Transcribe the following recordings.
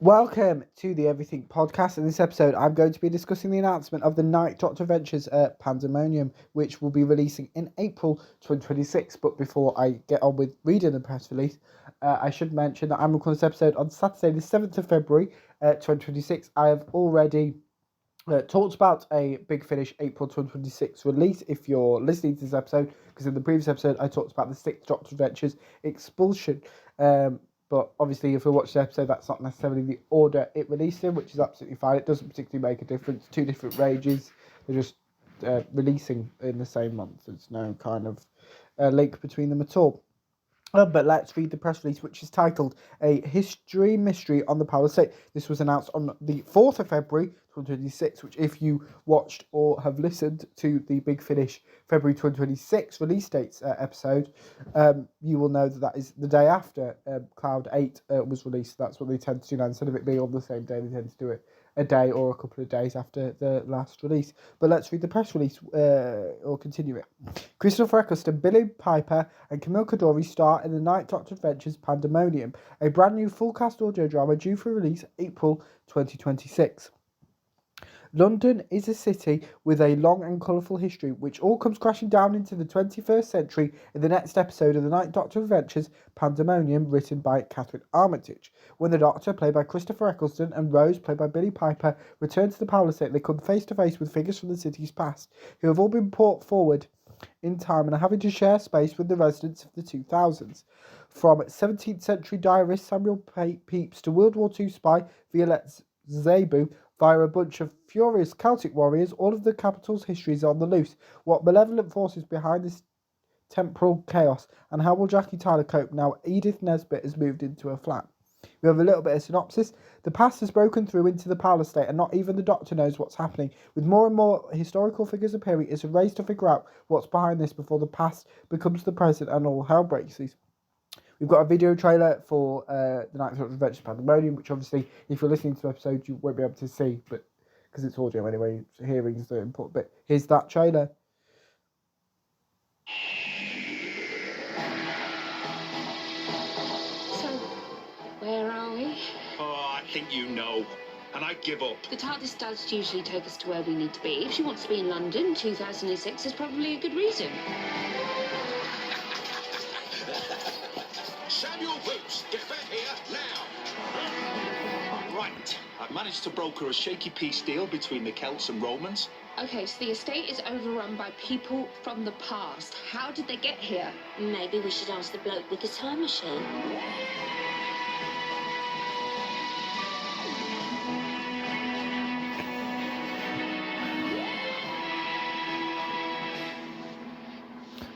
Welcome to the Everything Podcast. In this episode, I'm going to be discussing the announcement of the Night Doctor Adventures Pandemonium, which will be releasing in April 2026. But before I get on with reading the press release, I should mention that I'm recording this episode on Saturday, the 7th of February 2026. I have already talked about a Big Finish April 2026 release if you're listening to this episode, because in the previous episode I talked about the Sixth Doctor Adventures Expulsion. But obviously, if you watch the episode, that's not necessarily the order it released in, which is absolutely fine. It doesn't particularly make a difference. Two different ranges, they're just releasing in the same month. There's no kind of link between them at all. But let's read the press release, which is titled A History Mystery on the Power State. This was announced on the 4th of February 2026, which if you watched or have listened to the Big Finish February 2026 release dates episode, you will know that is the day after Cloud 8 was released. That's what they tend to do now. Instead of it being on the same day, they tend to do it a day or a couple of days after the last release. But let's read the press release or continue it. Christopher Eccleston, Billy Piper and Camille Coduri star in the Night Doctor Adventures Pandemonium, a brand new full cast audio drama due for release April 2026. London is a city with a long and colourful history, which all comes crashing down into the 21st century in the next episode of the Night Doctor Adventures Pandemonium, written by Catherine Armitage. When the Doctor, played by Christopher Eccleston, and Rose, played by Billy Piper, return to the Power State, they come face to face with figures from the city's past, who have all been brought forward in time and are having to share space with the residents of the 2000s. From 17th century diarist Samuel Pepys to World War II spy Violette Zebu, via a bunch of furious Celtic warriors, all of the capital's history is on the loose. What malevolent forces behind this temporal chaos, and how will Jackie Tyler cope now Edith Nesbit has moved into her flat? We have a little bit of synopsis. The past has broken through into the Power State, and not even the Doctor knows what's happening. With more and more historical figures appearing, it's a race to figure out what's behind this before the past becomes the present and all hell breaks loose. We've got a video trailer for the Night Doctor Adventures Pandemonium, which obviously, if you're listening to the episode, you won't be able to see, but because it's audio anyway, hearing is the important bit. Here's that trailer. So, where are we? Oh, I think you know. And I give up. The TARDIS does usually take us to where we need to be. If she wants to be in London, 2006 is probably a good reason. Samuel Boots, get back here now. Right, I've managed to broker a shaky peace deal between the Celts and Romans. Okay, so the estate is overrun by people from the past. How did they get here? Maybe we should ask the bloke with the time machine.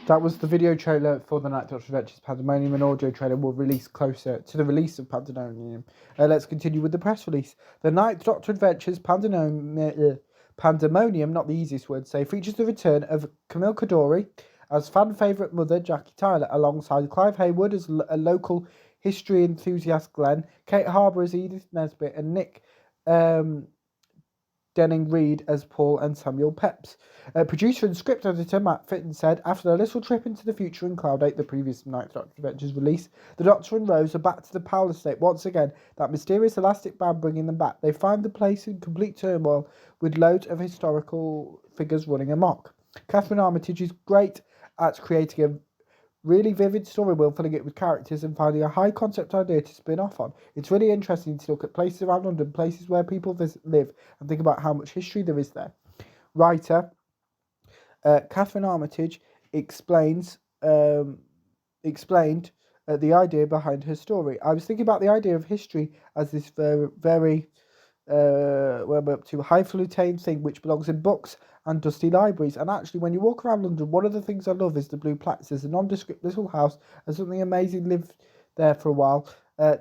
That was the video trailer for the Night Doctor Adventures Pandemonium. An audio trailer will release closer to the release of Pandemonium. Let's continue with the press release. The Night Doctor Adventures Pandemonium, not the easiest word to say, features the return of Camille Coduri as fan favourite mother Jackie Tyler, alongside Clive Hayward as a local history enthusiast Glenn, Kate Harbour as Edith Nesbit, and Nick Denning-Reed as Paul and Samuel Pepys. Producer and script editor Matt Fitton said, after a little trip into the future in Cloud 8, the previous Night Doctor Adventures release, the Doctor and Rose are back to the Power State once again, that mysterious elastic band bringing them back. They find the place in complete turmoil with loads of historical figures running amok. Catherine Armitage is great at creating a really vivid story world, filling it with characters and finding a high concept idea to spin off on. It's really interesting to look at places around London, places where people live, and think about how much history there is there. Writer Catherine Armitage explained the idea behind her story. I was thinking about the idea of history as this very where we're up to highfalutin thing which belongs in books and dusty libraries. And actually, when you walk around London, one of the things I love is the blue plaques. There's a nondescript little house, and something amazing lived there for a while.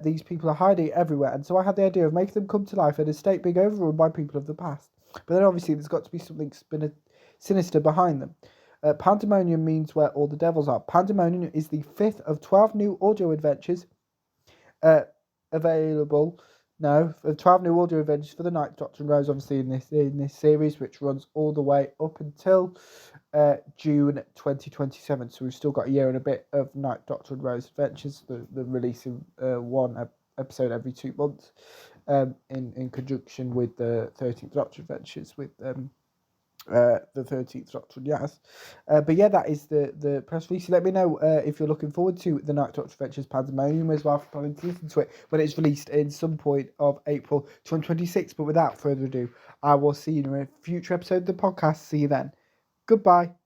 These people are hiding everywhere, and so I had the idea of making them come to life, an estate being overrun by people of the past. But then obviously there's got to be something sinister behind them. Pandemonium means where all the devils are. Pandemonium is the 5th of 12 new audio adventures available now. 12 new audio adventures for the Night Doctor and Rose, obviously in this series, which runs all the way up until June 2027. So we've still got a year and a bit of Night Doctor and Rose adventures. The releasing one episode every 2 months. in conjunction with the 13th Doctor Adventures with the 13th Doctor, yes. But yeah, that is the press release. Let me know if you're looking forward to the Night Doctor Adventures Pandemonium as well, for planning to listen to it when it's released in some point of April 2026. But without further ado, I will see you in a future episode of the podcast. See you then. Goodbye.